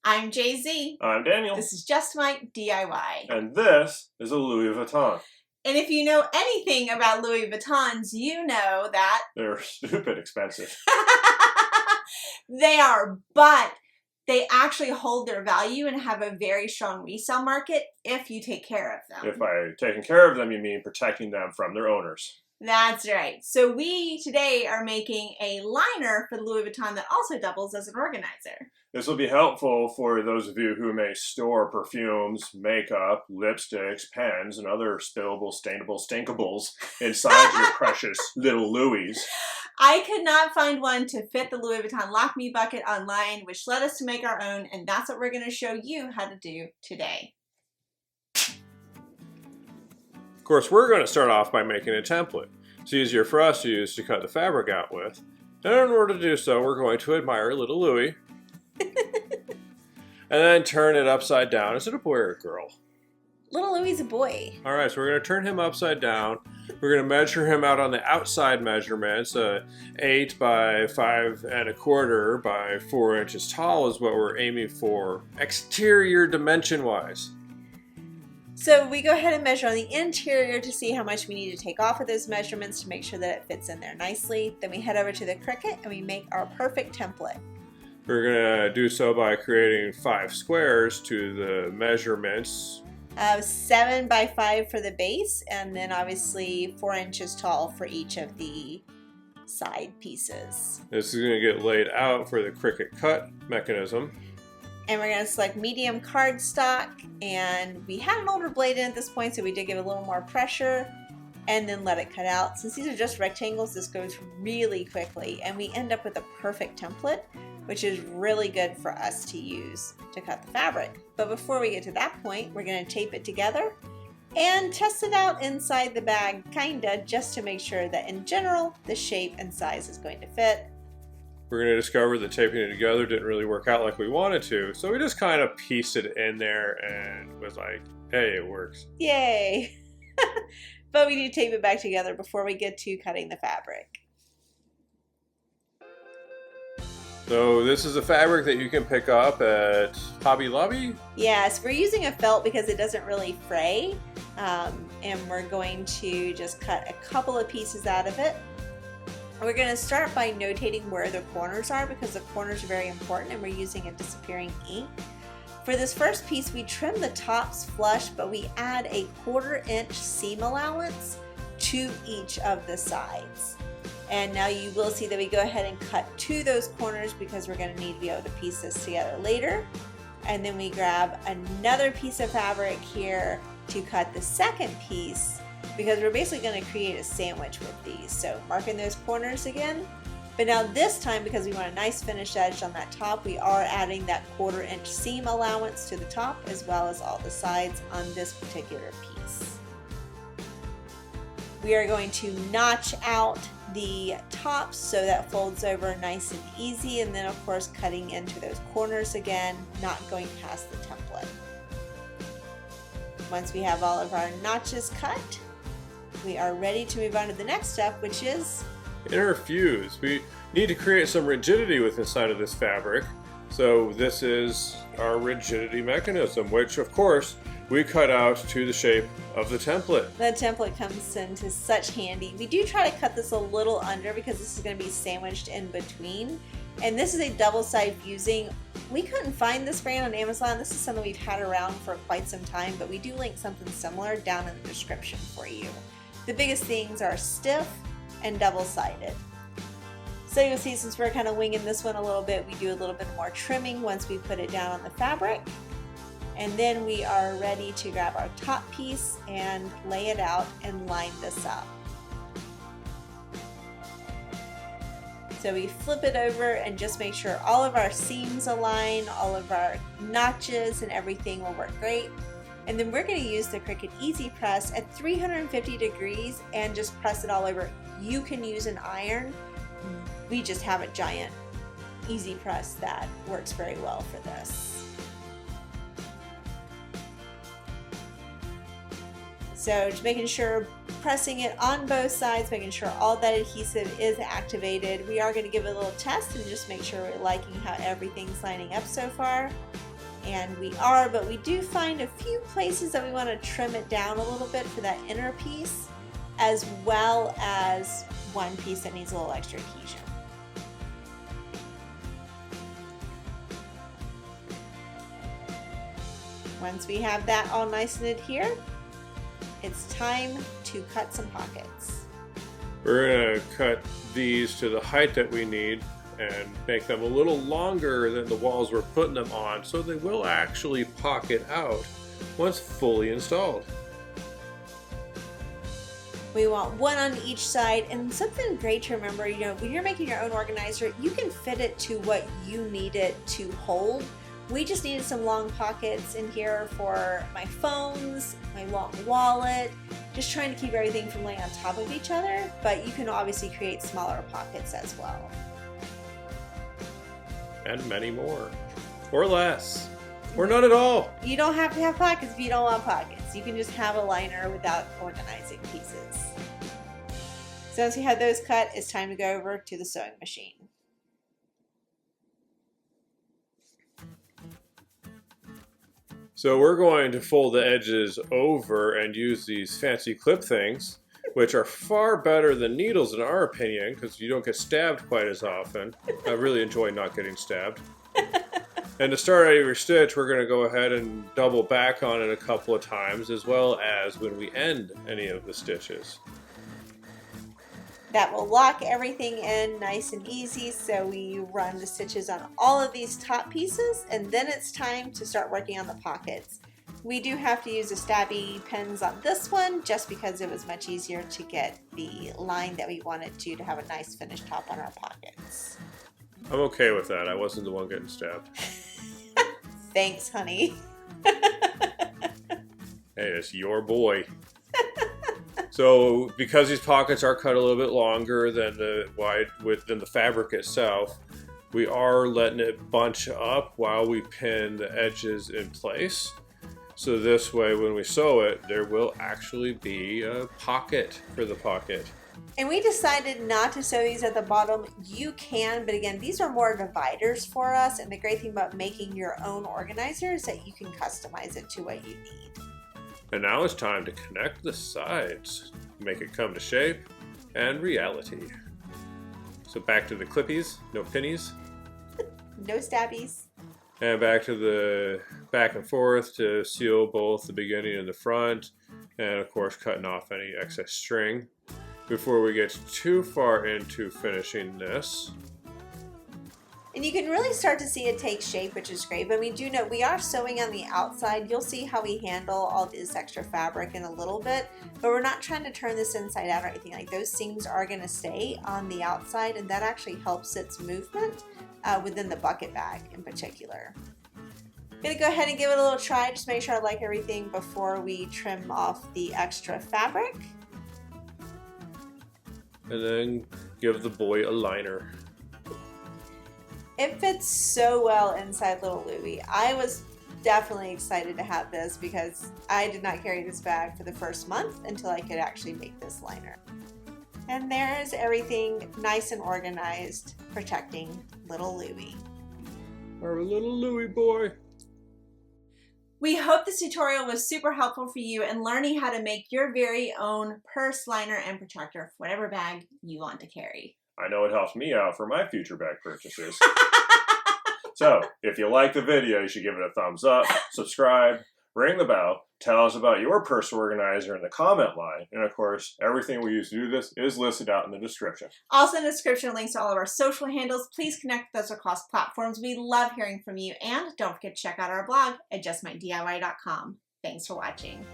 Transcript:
I'm Jay-Z. I'm Daniel. This is Just My DIY. And this is a Louis Vuitton. And if you know anything about Louis Vuittons, you know that they're stupid expensive. They are, but they actually hold their value and have a very strong resale market if you take care of them. If by taking care of them, you mean protecting them from their owners. That's right. So we today are making a liner for the Louis Vuitton that also doubles as an organizer. This will be helpful for those of you who may store perfumes, makeup, lipsticks, pens, and other spillable, stainable, stinkables inside your precious little Louis. I could not find one to fit the Louis Vuitton LockMe Bucket online, which led us to make our own, and that's what we're going to show you how to do today. Of course, we're going to start off by making a template. It's easier for us to use to cut the fabric out with. And in order to do so, we're going to admire little Louis. And then turn it upside down. Is it a boy or a girl? Little Louis is a boy. Alright, so we're going to turn him upside down. We're going to measure him out on the outside measurements. 8 by 5 1/4 by 4 inches tall is what we're aiming for, exterior dimension-wise. So we go ahead and measure on the interior to see how much we need to take off of those measurements to make sure that it fits in there nicely. Then we head over to the Cricut and we make our perfect template. We're going to do so by creating 5 squares to the measurements. 7 by 5 for the base, and then obviously 4 inches tall for each of the side pieces. This is going to get laid out for the Cricut cut mechanism. And we're going to select medium cardstock, and we had an older blade in at this point, so we did give it a little more pressure and then let it cut out. Since these are just rectangles, this goes really quickly, and we end up with a perfect template, which is really good for us to use to cut the fabric. But before we get to that point, we're going to tape it together and test it out inside the bag, kinda, just to make sure that in general, the shape and size is going to fit. We're going to discover that taping it together didn't really work out like we wanted to, so we just kind of pieced it in there and was like, hey, it works. Yay! But we need to tape it back together before we get to cutting the fabric. So this is a fabric that you can pick up at Hobby Lobby? Yes, we're using a felt because it doesn't really fray, and we're going to just cut a couple of pieces out of it. We're going to start by notating where the corners are because the corners are very important, and we're using a disappearing ink. For this first piece, we trim the tops flush, but we add a 1/4 inch seam allowance to each of the sides. And now you will see that we go ahead and cut to those corners because we're going to need to be able to piece this together later. And then we grab another piece of fabric here to cut the second piece because we're basically going to create a sandwich with these. So marking those corners again. But now this time, because we want a nice finished edge on that top, we are adding that 1/4 inch seam allowance to the top as well as all the sides on this particular piece. We are going to notch out the tops so that folds over nice and easy, and then of course cutting into those corners again, not going past the template. Once we have all of our notches cut, we are ready to move on to the next step, which is interfuse. We need to create some rigidity with inside of this fabric. So this is our rigidity mechanism, which of course we cut out to the shape of the template. The template comes into such handy. We do try to cut this a little under because this is going to be sandwiched in between. And this is a double-side fusing. We couldn't find this brand on Amazon. This is something we've had around for quite some time, but we do link something similar down in the description for you. The biggest things are stiff and double-sided. So you'll see, since we're kind of winging this one a little bit, we do a little bit more trimming once we put it down on the fabric. And then we are ready to grab our top piece and lay it out and line this up. So we flip it over and just make sure all of our seams align, all of our notches and everything will work great. And then we're going to use the Cricut Easy Press at 350 degrees and just press it all over. You can use an iron. We just have a giant Easy Press that works very well for this. So just making sure, pressing it on both sides, making sure all that adhesive is activated. We are going to give it a little test and just make sure we're liking how everything's lining up so far. And we are, but we do find a few places that we want to trim it down a little bit for that inner piece, as well as one piece that needs a little extra adhesion. Once we have that all nice and adhered, it's time to cut some pockets. We're going to cut these to the height that we need and make them a little longer than the walls we're putting them on, so they will actually pocket out once fully installed. We want one on each side, and something great to remember, when you're making your own organizer, you can fit it to what you need it to hold. We just needed some long pockets in here for my phones, my long wallet, just trying to keep everything from laying on top of each other, but you can obviously create smaller pockets as well. And many more. Or less. Or none at all. You don't have to have pockets if you don't want pockets. You can just have a liner without organizing pieces. So once we have those cut, it's time to go over to the sewing machine. So we're going to fold the edges over and use these fancy clip things, which are far better than needles in our opinion, because you don't get stabbed quite as often. I really enjoy not getting stabbed. And to start out every stitch, we're going to go ahead and double back on it a couple of times, as well as when we end any of the stitches. That will lock everything in nice and easy, so we run the stitches on all of these top pieces, and then it's time to start working on the pockets. We do have to use the stabby pins on this one just because it was much easier to get the line that we wanted to have a nice finished top on our pockets. I'm okay with that. I wasn't the one getting stabbed. Thanks, honey. Hey, it's your boy. So because these pockets are cut a little bit longer than the wide width than the fabric itself, we are letting it bunch up while we pin the edges in place. So this way, when we sew it, there will actually be a pocket for the pocket. And we decided not to sew these at the bottom. You can, but again, these are more dividers for us. And the great thing about making your own organizer is that you can customize it to what you need. And now it's time to connect the sides, make it come to shape and reality. So back to the clippies, no pinnies. No stabbies. And back to the back and forth to seal both the beginning and the front. And of course cutting off any excess string. Before we get too far into finishing this. And you can really start to see it take shape, which is great. But we do know we are sewing on the outside. You'll see how we handle all this extra fabric in a little bit, but we're not trying to turn this inside out or anything. Like those seams are going to stay on the outside, and that actually helps its movement within the bucket bag in particular. I'm going to go ahead and give it a little try. Just make sure I like everything before we trim off the extra fabric. And then give the boy a liner. It fits so well inside little Louis. I was definitely excited to have this because I did not carry this bag for the first month until I could actually make this liner. And there's everything nice and organized, protecting little Louis. Our little Louis boy. We hope this tutorial was super helpful for you in learning how to make your very own purse, liner, and protector for whatever bag you want to carry. I know it helps me out for my future bag purchases. So, if you like the video, you should give it a thumbs up, subscribe, ring the bell, tell us about your purse organizer in the comment line, and of course, everything we use to do this is listed out in the description. Also in the description, links to all of our social handles. Please connect with us across platforms. We love hearing from you, and don't forget to check out our blog at justmightdiy.com. Thanks for watching.